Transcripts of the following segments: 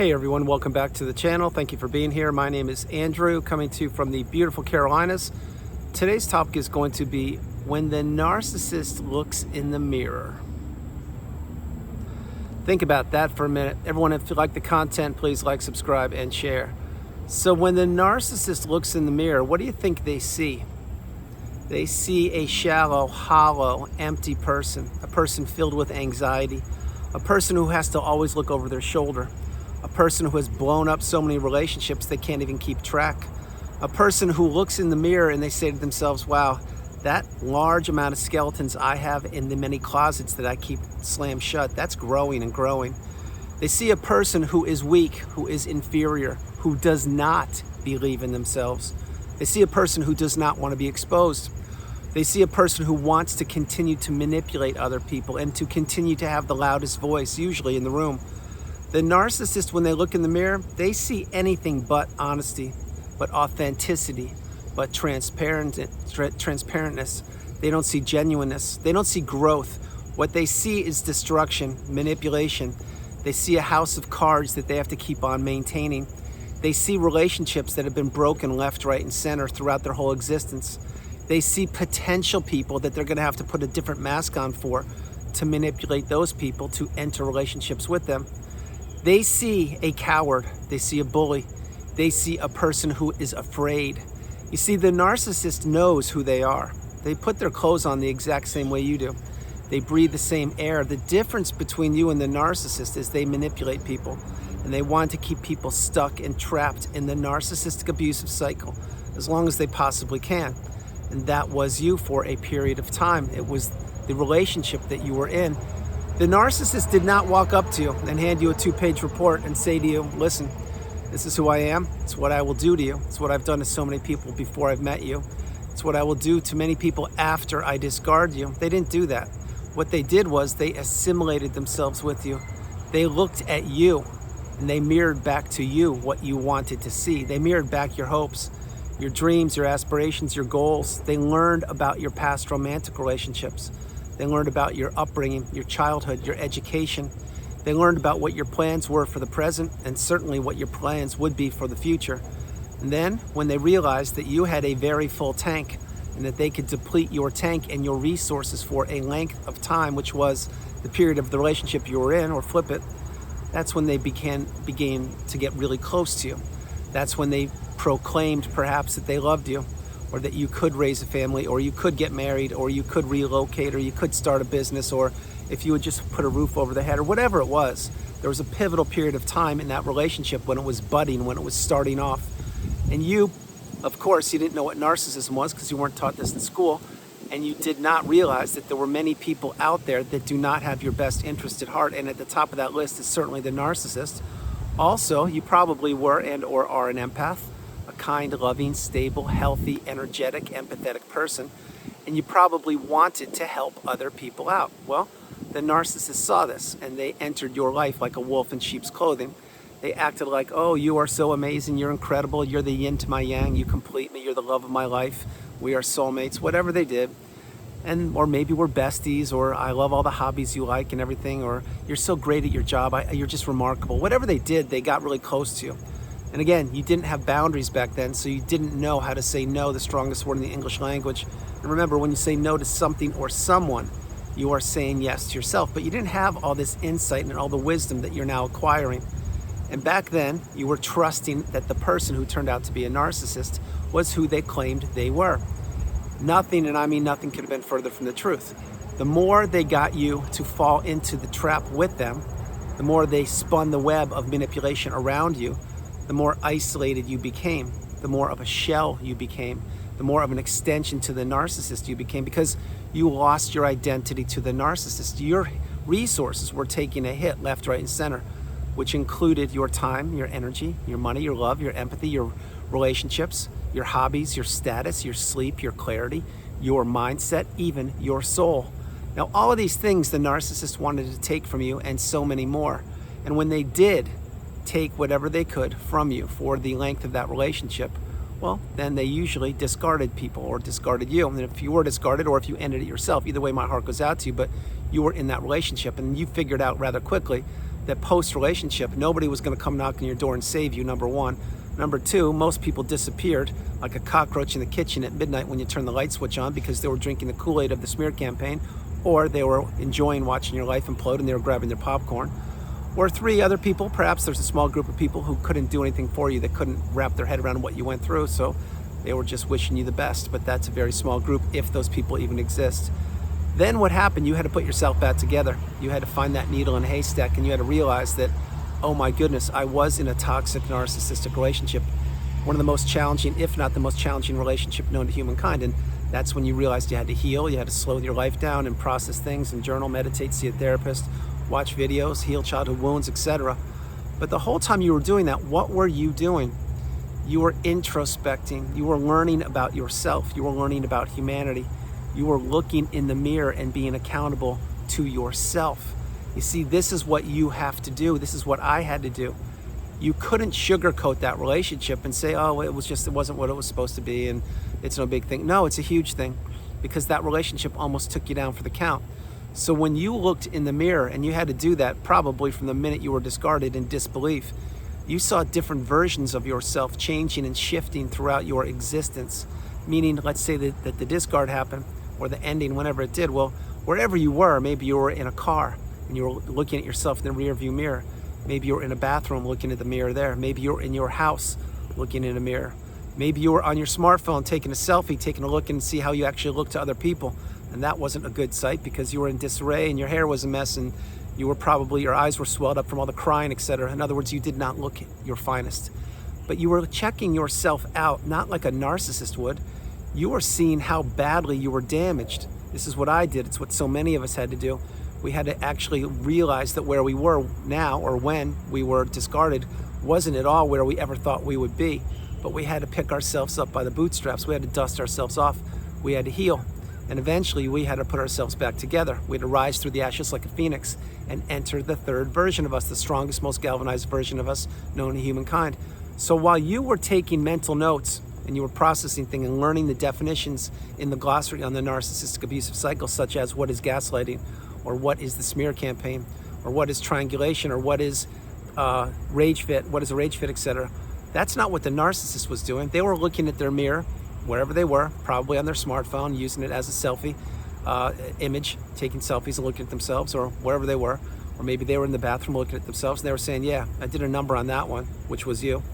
Hey everyone, welcome back to the channel. Thank you for being here. My name is Andrew, coming to you from the beautiful Carolinas. Today's topic is going to be when the narcissist looks in the mirror. Think about that for a minute. Everyone, if you like the content, please like, subscribe, and share. So when the narcissist looks in the mirror, what do you think they see? They see a shallow, hollow, empty person, a person filled with anxiety, a person who has to always look over their shoulder, a person who has blown up so many relationships they can't even keep track, a person who looks in the mirror and they say to themselves, wow, that large amount of skeletons I have in the many closets that I keep slammed shut, that's growing and growing. They see a person who is weak, who is inferior, who does not believe in themselves. They see a person who does not want to be exposed. They see a person who wants to continue to manipulate other people and to continue to have the loudest voice, usually in the room. The narcissist, when they look in the mirror, they see anything but honesty, but authenticity, but transparentness. They don't see genuineness. They don't see growth. What they see is destruction, manipulation. They see a house of cards that they have to keep on maintaining. They see relationships that have been broken left, right, and center throughout their whole existence. They see potential people that they're going to have to put a different mask on for to manipulate those people to enter relationships with them. They see a coward. They see a bully. They see a person who is afraid. You see, the narcissist knows who they are. They put their clothes on the exact same way you do. They breathe the same air. The difference between you and the narcissist is they manipulate people, and they want to keep people stuck and trapped in the narcissistic abusive cycle as long as they possibly can. And that was you for a period of time. It was the relationship that you were in. The narcissist did not walk up to you and hand you a 2-page report and say to you, listen, this is who I am. It's what I will do to you. It's what I've done to so many people before I've met you. It's what I will do to many people after I discard you. They didn't do that. What they did was they assimilated themselves with you. They looked at you and they mirrored back to you what you wanted to see. They mirrored back your hopes, your dreams, your aspirations, your goals. They learned about your past romantic relationships. They learned about your upbringing, your childhood, your education. They learned about what your plans were for the present and certainly what your plans would be for the future. And then when they realized that you had a very full tank and that they could deplete your tank and your resources for a length of time, which was the period of the relationship you were in, or flip it, that's when they began to get really close to you. That's when they proclaimed perhaps that they loved you, or that you could raise a family, or you could get married, or you could relocate, or you could start a business, or if you would just put a roof over the head, or whatever it was. There was a pivotal period of time in that relationship when it was budding, when it was starting off. And you, of course, you didn't know what narcissism was because you weren't taught this in school, and you did not realize that there were many people out there that do not have your best interest at heart, and at the top of that list is certainly the narcissist. Also, you probably were and or are an empath, a kind, loving, stable, healthy, energetic, empathetic person, and you probably wanted to help other people out. Well, the narcissist saw this, and they entered your life like a wolf in sheep's clothing. They acted like, oh, you are so amazing, you're incredible, you're the yin to my yang, you complete me, you're the love of my life, we are soulmates, whatever they did. Or maybe we're besties, or I love all the hobbies you like and everything, or you're so great at your job, you're just remarkable. Whatever they did, they got really close to you. And again, you didn't have boundaries back then, so you didn't know how to say no, the strongest word in the English language. And remember, when you say no to something or someone, you are saying yes to yourself. But you didn't have all this insight and all the wisdom that you're now acquiring. And back then, you were trusting that the person who turned out to be a narcissist was who they claimed they were. Nothing, and I mean nothing, could have been further from the truth. The more they got you to fall into the trap with them, the more they spun the web of manipulation around you, the more isolated you became, the more of a shell you became, the more of an extension to the narcissist you became, because you lost your identity to the narcissist. Your resources were taking a hit left, right, and center, which included your time, your energy, your money, your love, your empathy, your relationships, your hobbies, your status, your sleep, your clarity, your mindset, even your soul. Now, all of these things the narcissist wanted to take from you, and so many more. And when they did take whatever they could from you for the length of that relationship, well, then they usually discarded people or discarded you. And if you were discarded, or if you ended it yourself, either way, my heart goes out to you, but you were in that relationship and you figured out rather quickly that post-relationship, nobody was going to come knock on your door and save you, number one. Number two, most people disappeared like a cockroach in the kitchen at midnight when you turn the light switch on because they were drinking the Kool-Aid of the smear campaign, or they were enjoying watching your life implode and they were grabbing their popcorn. Or three, other people, perhaps there's a small group of people who couldn't do anything for you, that couldn't wrap their head around what you went through, so they were just wishing you the best. But that's a very small group, if those people even exist. Then what happened? You had to put yourself back together. You had to find that needle in a haystack, and you had to realize that, oh my goodness, I was in a toxic narcissistic relationship. One of the most challenging, if not the most challenging relationship known to humankind. And that's when you realized you had to heal, you had to slow your life down and process things and journal, meditate, see a therapist, watch videos, heal childhood wounds, etc. But the whole time you were doing that, what were you doing? You were introspecting. You were learning about yourself. You were learning about humanity. You were looking in the mirror and being accountable to yourself. You see, this is what you have to do. This is what I had to do. You couldn't sugarcoat that relationship and say, oh, it wasn't what it was supposed to be and it's no big thing. No, it's a huge thing, because that relationship almost took you down for the count. So when you looked in the mirror, and you had to do that probably from the minute you were discarded in disbelief, you saw different versions of yourself changing and shifting throughout your existence. Meaning, let's say that the discard happened, or the ending, whenever it did. Well, wherever you were, maybe you were in a car and you were looking at yourself in the rear view mirror. Maybe you were in a bathroom looking at the mirror there. Maybe you were in your house looking in a mirror. Maybe you were on your smartphone taking a selfie, taking a look and see how you actually look to other people. And that wasn't a good sight because you were in disarray and your hair was a mess and you were probably, your eyes were swelled up from all the crying, etc. In other words, you did not look your finest. But you were checking yourself out, not like a narcissist would. You were seeing how badly you were damaged. This is what I did. It's what so many of us had to do. We had to actually realize that where we were now, or when we were discarded, wasn't at all where we ever thought we would be. But we had to pick ourselves up by the bootstraps. We had to dust ourselves off. We had to heal. And eventually we had to put ourselves back together. We had to rise through the ashes like a phoenix and enter the third version of us, the strongest, most galvanized version of us known to humankind. So while you were taking mental notes and you were processing things and learning the definitions in the glossary on the narcissistic abusive cycle, such as what is gaslighting, or what is the smear campaign, or what is triangulation, or what is rage fit, what is a rage fit, etc. That's not what the narcissist was doing. They were looking at their mirror, wherever they were, probably on their smartphone, using it as a selfie image, taking selfies and looking at themselves, or wherever they were. Or maybe they were in the bathroom looking at themselves and they were saying, yeah, I did a number on that one, which was you.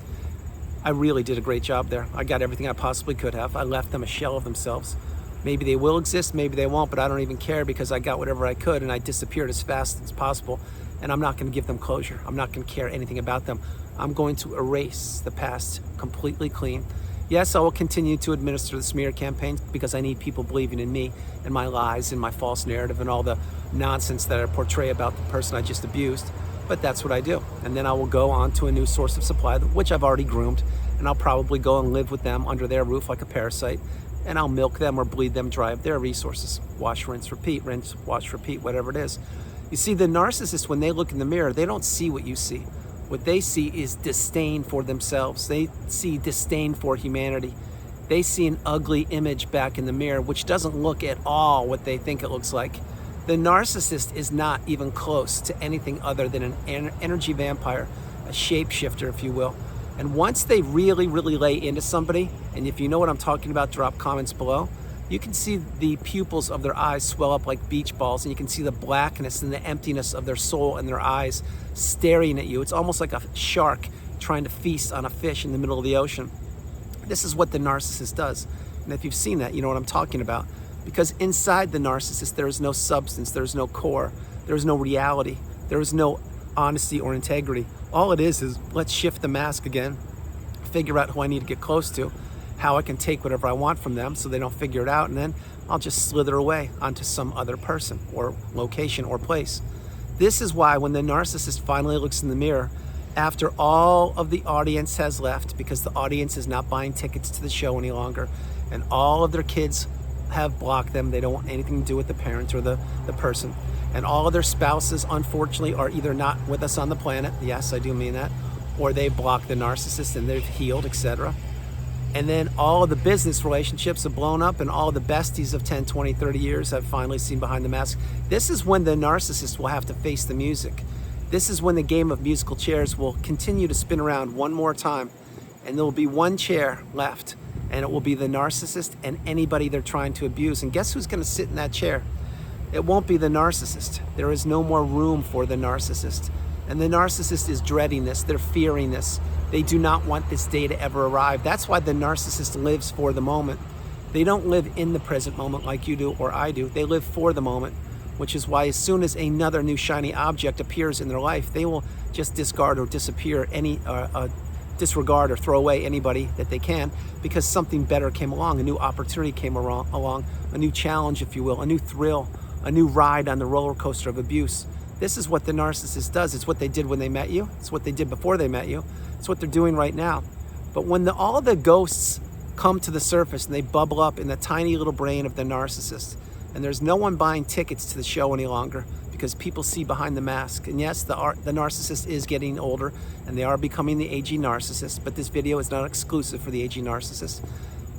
I really did a great job there. I got everything I possibly could have. I left them a shell of themselves. Maybe they will exist, maybe they won't, but I don't even care because I got whatever I could and I disappeared as fast as possible. And I'm not going to give them closure. I'm not going to care anything about them. I'm going to erase the past completely clean. Yes, I will continue to administer the smear campaign because I need people believing in me and my lies and my false narrative and all the nonsense that I portray about the person I just abused. But that's what I do. And then I will go on to a new source of supply, which I've already groomed, and I'll probably go and live with them under their roof like a parasite, and I'll milk them or bleed them dry of their resources. Wash, rinse, repeat, rinse, wash, repeat, whatever it is. You see, the narcissist, when they look in the mirror, they don't see what you see. What they see is disdain for themselves. They see disdain for humanity. They see an ugly image back in the mirror, which doesn't look at all what they think it looks like. The narcissist is not even close to anything other than an energy vampire, a shapeshifter, if you will. And once they really, really lay into somebody, and if you know what I'm talking about, drop comments below, you can see the pupils of their eyes swell up like beach balls, and you can see the blackness and the emptiness of their soul and their eyes staring at you. It's almost like a shark trying to feast on a fish in the middle of the ocean. This is what the narcissist does. And if you've seen that, you know what I'm talking about. Because inside the narcissist, there is no substance, there is no core, there is no reality, there is no honesty or integrity. All it is let's shift the mask again, figure out who I need to get close to, how I can take whatever I want from them so they don't figure it out, and then I'll just slither away onto some other person or location or place. This is why when the narcissist finally looks in the mirror, after all of the audience has left, because the audience is not buying tickets to the show any longer, and all of their kids have blocked them, they don't want anything to do with the parent or the person, and all of their spouses, unfortunately, are either not with us on the planet, yes, I do mean that, or they blocked the narcissist and they've healed, etc. And then all of the business relationships have blown up and all of the besties of 10, 20, 30 years have finally seen behind the mask. This is when the narcissist will have to face the music. This is when the game of musical chairs will continue to spin around one more time, and there will be one chair left, and it will be the narcissist and anybody they're trying to abuse. And guess who's going to sit in that chair? It won't be the narcissist. There is no more room for the narcissist. And the narcissist is dreading this. They're fearing this. They do not want this day to ever arrive. That's why the narcissist lives for the moment. They don't live in the present moment like you do or I do. They live for the moment, which is why as soon as another new shiny object appears in their life, they will just discard or disappear disregard or throw away anybody that they can, because something better came along, a new opportunity came along, a new challenge, if you will, a new thrill, a new ride on the roller coaster of abuse. This is what the narcissist does. It's what they did when they met you. It's what they did before they met you. It's what they're doing right now. But when all the ghosts come to the surface and they bubble up in the tiny little brain of the narcissist, and there's no one buying tickets to the show any longer because people see behind the mask. And yes, the narcissist is getting older and they are becoming the aging narcissist, but this video is not exclusive for the aging narcissist.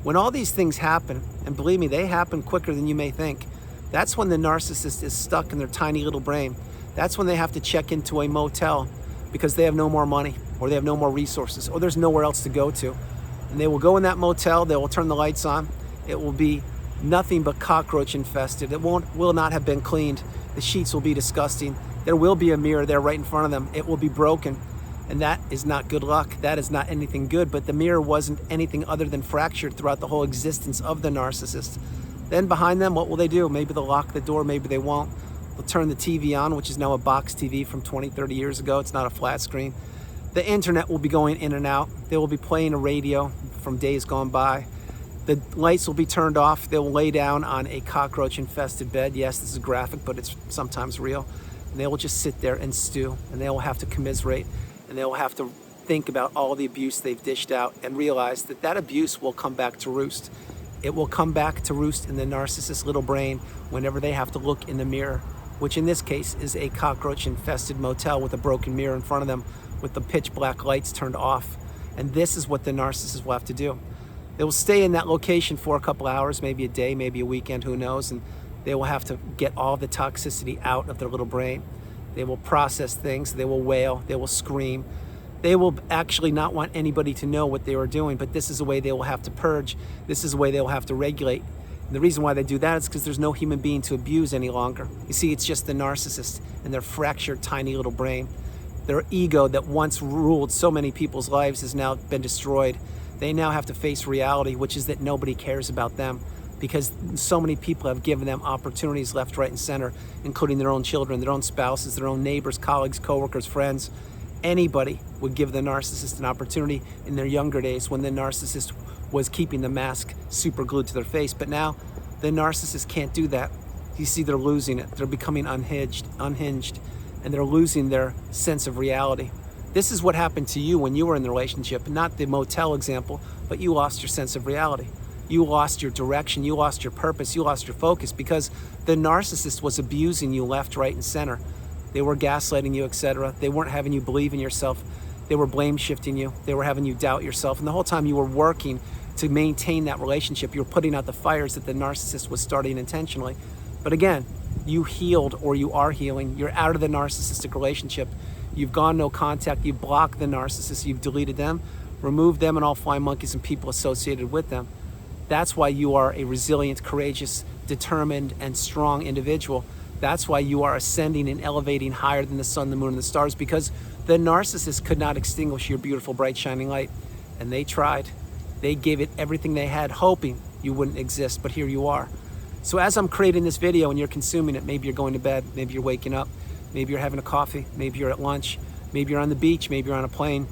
When all these things happen, and believe me, they happen quicker than you may think, that's when the narcissist is stuck in their tiny little brain. That's when they have to check into a motel because they have no more money, or they have no more resources, or there's nowhere else to go to. And they will go in that motel, they will turn the lights on. It will be nothing but cockroach infested. It will not have been cleaned. The sheets will be disgusting. There will be a mirror there right in front of them. It will be broken. And that is not good luck. That is not anything good. But the mirror wasn't anything other than fractured throughout the whole existence of the narcissist. Then behind them, what will they do? Maybe they'll lock the door, maybe they won't. They'll turn the TV on, which is now a box TV from 20, 30 years ago. It's not a flat screen. The internet will be going in and out. They will be playing a radio from days gone by. The lights will be turned off. They will lay down on a cockroach-infested bed. Yes, this is graphic, but it's sometimes real. And they will just sit there and stew, and they will have to commiserate, and they will have to think about all the abuse they've dished out and realize that that abuse will come back to roost. It will come back to roost in the narcissist's little brain whenever they have to look in the mirror, which in this case is a cockroach-infested motel with a broken mirror in front of them with the pitch black lights turned off. And this is what the narcissist will have to do. They will stay in that location for a couple hours, maybe a day, maybe a weekend, who knows, and they will have to get all the toxicity out of their little brain. They will process things, they will wail, they will scream. They will actually not want anybody to know what they are doing, but this is the way they will have to purge. This is the way they will have to regulate. And the reason why they do that is because there's no human being to abuse any longer. You see, it's just the narcissist and their fractured, tiny little brain. Their ego that once ruled so many people's lives has now been destroyed. They now have to face reality, which is that nobody cares about them because so many people have given them opportunities left, right, and center, including their own children, their own spouses, their own neighbors, colleagues, coworkers, friends. Anybody would give the narcissist an opportunity in their younger days when the narcissist was keeping the mask super glued to their face. But now the narcissist can't do that. You see, they're losing it. They're becoming unhinged, and they're losing their sense of reality. This is what happened to you when you were in the relationship, not the motel example, but you lost your sense of reality. You lost your direction, you lost your purpose, you lost your focus because the narcissist was abusing you left, right, and center. They were gaslighting you, etc. They weren't having you believe in yourself. They were blame shifting you. They were having you doubt yourself. And the whole time you were working to maintain that relationship, you were putting out the fires that the narcissist was starting intentionally. But again, you healed, or you are healing. You're out of the narcissistic relationship. You've gone no contact. You've blocked the narcissist. You've deleted them, removed them and all flying monkeys and people associated with them. That's why you are a resilient, courageous, determined, and strong individual. That's why you are ascending and elevating higher than the sun, the moon, and the stars, because the narcissist could not extinguish your beautiful, bright, shining light. And they tried. They gave it everything they had, hoping you wouldn't exist, but here you are. So as I'm creating this video and you're consuming it, maybe you're going to bed, maybe you're waking up, maybe you're having a coffee, maybe you're at lunch, maybe you're on the beach, maybe you're on a plane,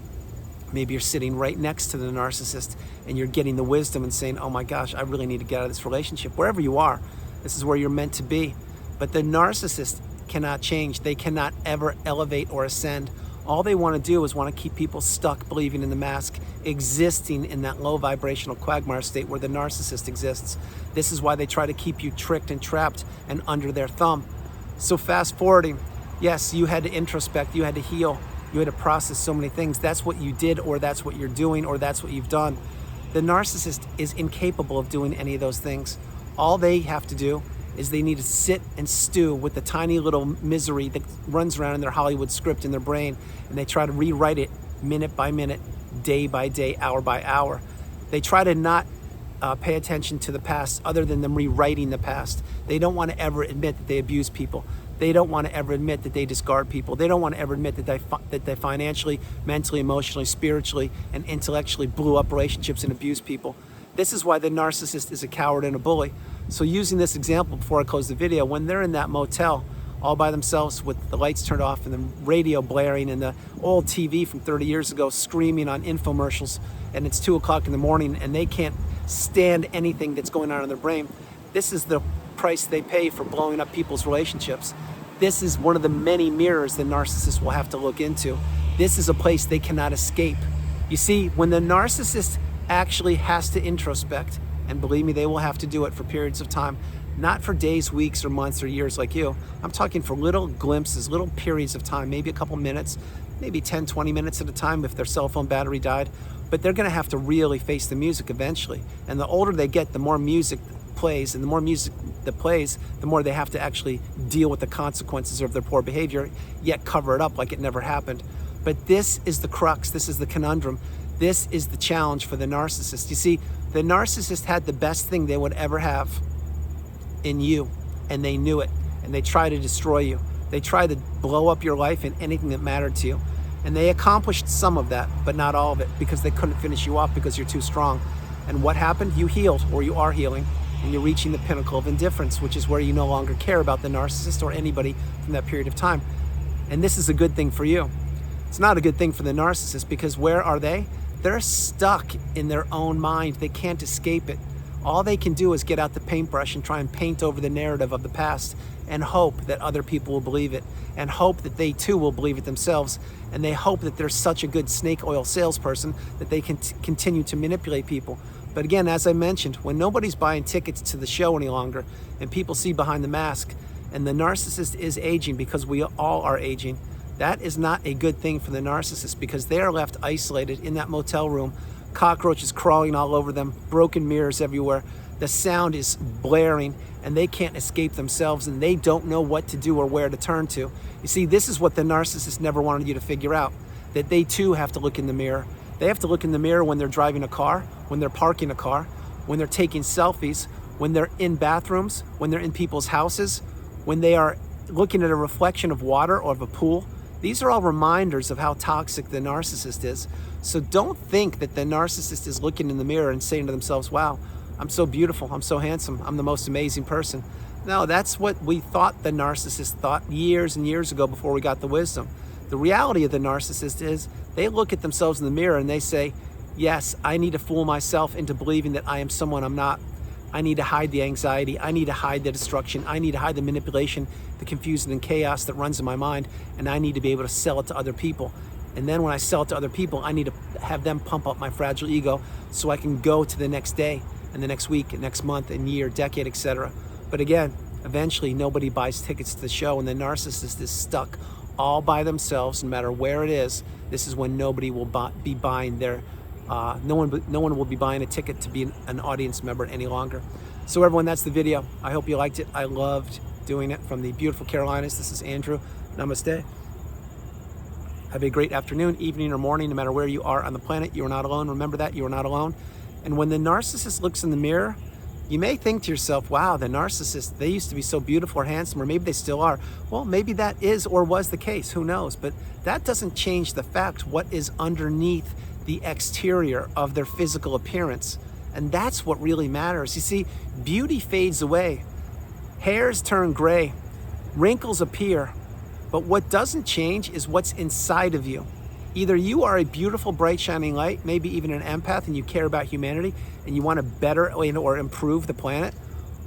maybe you're sitting right next to the narcissist and you're getting the wisdom and saying, oh my gosh, I really need to get out of this relationship. Wherever you are, this is where you're meant to be. But the narcissist cannot change. They cannot ever elevate or ascend. All they want to do is want to keep people stuck believing in the mask, existing in that low vibrational quagmire state where the narcissist exists. This is why they try to keep you tricked and trapped and under their thumb. So fast forwarding, yes, you had to introspect, you had to heal, you had to process so many things. That's what you did, or that's what you're doing, or that's what you've done. The narcissist is incapable of doing any of those things. All they have to do is they need to sit and stew with the tiny little misery that runs around in their Hollywood script in their brain, and they try to rewrite it minute by minute, day by day, hour by hour. They try to not pay attention to the past other than them rewriting the past. They don't want to ever admit that they abuse people. They don't want to ever admit that they discard people. They don't want to ever admit that they financially, mentally, emotionally, spiritually, and intellectually blew up relationships and abused people. This is why the narcissist is a coward and a bully. So using this example before I close the video, when they're in that motel all by themselves with the lights turned off and the radio blaring and the old TV from 30 years ago screaming on infomercials, and it's 2 o'clock in the morning and they can't stand anything that's going on in their brain, this is the price they pay for blowing up people's relationships. This is one of the many mirrors the narcissist will have to look into. This is a place they cannot escape. You see, when the narcissist actually has to introspect, and believe me, they will have to do it for periods of time, not for days, weeks, or months, or years like you. I'm talking for little glimpses, little periods of time, maybe a couple minutes, maybe 10, 20 minutes at a time if their cell phone battery died. But they're gonna have to really face the music eventually. And the older they get, the more music plays, and the more music that plays, the more they have to actually deal with the consequences of their poor behavior, yet cover it up like it never happened. But this is the crux, this is the conundrum, this is the challenge for the narcissist. You see, the narcissist had the best thing they would ever have in you, and they knew it, and they try to destroy you. They try to blow up your life and anything that mattered to you. And they accomplished some of that, but not all of it, because they couldn't finish you off because you're too strong. And what happened? You healed, or you are healing, and you're reaching the pinnacle of indifference, which is where you no longer care about the narcissist or anybody from that period of time. And this is a good thing for you. It's not a good thing for the narcissist, because where are they? They're stuck in their own mind. They can't escape it. All they can do is get out the paintbrush and try and paint over the narrative of the past and hope that other people will believe it, and hope that they too will believe it themselves, and they hope that they're such a good snake oil salesperson that they can continue to manipulate people. But again, as I mentioned, when nobody's buying tickets to the show any longer and people see behind the mask, and the narcissist is aging, because we all are aging, that is not a good thing for the narcissist, because they are left isolated in that motel room, cockroaches crawling all over them, broken mirrors everywhere, the sound is blaring, and they can't escape themselves, and they don't know what to do or where to turn to. You see, this is what the narcissist never wanted you to figure out, that they too have to look in the mirror. They have to look in the mirror when they're driving a car, when they're parking a car, when they're taking selfies, when they're in bathrooms, when they're in people's houses, when they are looking at a reflection of water or of a pool. These are all reminders of how toxic the narcissist is. So don't think that the narcissist is looking in the mirror and saying to themselves, wow, I'm so beautiful, I'm so handsome, I'm the most amazing person. No, that's what we thought the narcissist thought years and years ago before we got the wisdom. The reality of the narcissist is they look at themselves in the mirror and they say, yes, I need to fool myself into believing that I am someone I'm not. I need to hide the anxiety. I need to hide the destruction. I need to hide the manipulation, the confusion and chaos that runs in my mind. And I need to be able to sell it to other people. And then when I sell it to other people, I need to have them pump up my fragile ego so I can go to the next day and the next week and next month and year, decade, etc. But again, eventually nobody buys tickets to the show, and the narcissist is stuck all by themselves, no matter where it is. This is when nobody will be buying their, no one will be buying a ticket to be an audience member any longer. So everyone, that's the video. I hope you liked it. I loved doing it from the beautiful Carolinas. This is Andrew. Namaste. Have a great afternoon, evening, or morning, no matter where you are on the planet. You are not alone. Remember that, you are not alone. And when the narcissist looks in the mirror, you may think to yourself, wow, the narcissist, they used to be so beautiful or handsome, or maybe they still are. Well, maybe that is or was the case, who knows? But that doesn't change the fact what is underneath the exterior of their physical appearance. And that's what really matters. You see, beauty fades away, hairs turn gray, wrinkles appear, but what doesn't change is what's inside of you. Either you are a beautiful, bright, shining light, maybe even an empath, and you care about humanity, and you want to better or improve the planet,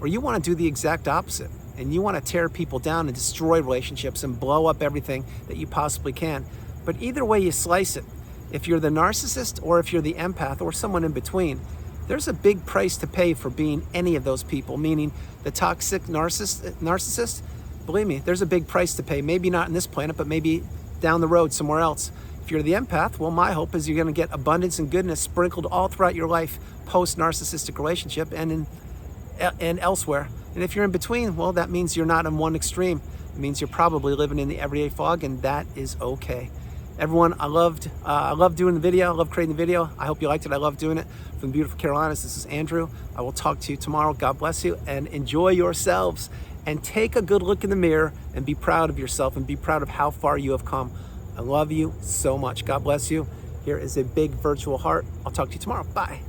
or you want to do the exact opposite, and you want to tear people down and destroy relationships and blow up everything that you possibly can. But either way you slice it, if you're the narcissist or if you're the empath or someone in between, there's a big price to pay for being any of those people, meaning the toxic narcissist. Believe me, there's a big price to pay. Maybe not in this planet, but maybe down the road somewhere else. If you're the empath, well, my hope is you're going to get abundance and goodness sprinkled all throughout your life post-narcissistic relationship and elsewhere. And if you're in between, well, that means you're not in one extreme. It means you're probably living in the everyday fog, and that is okay. Everyone, I loved doing the video. I love creating the video. I hope you liked it. I love doing it. From the beautiful Carolinas, this is Andrew. I will talk to you tomorrow. God bless you, and enjoy yourselves. And take a good look in the mirror and be proud of yourself and be proud of how far you have come. I love you so much. God bless you. Here is a big virtual heart. I'll talk to you tomorrow. Bye.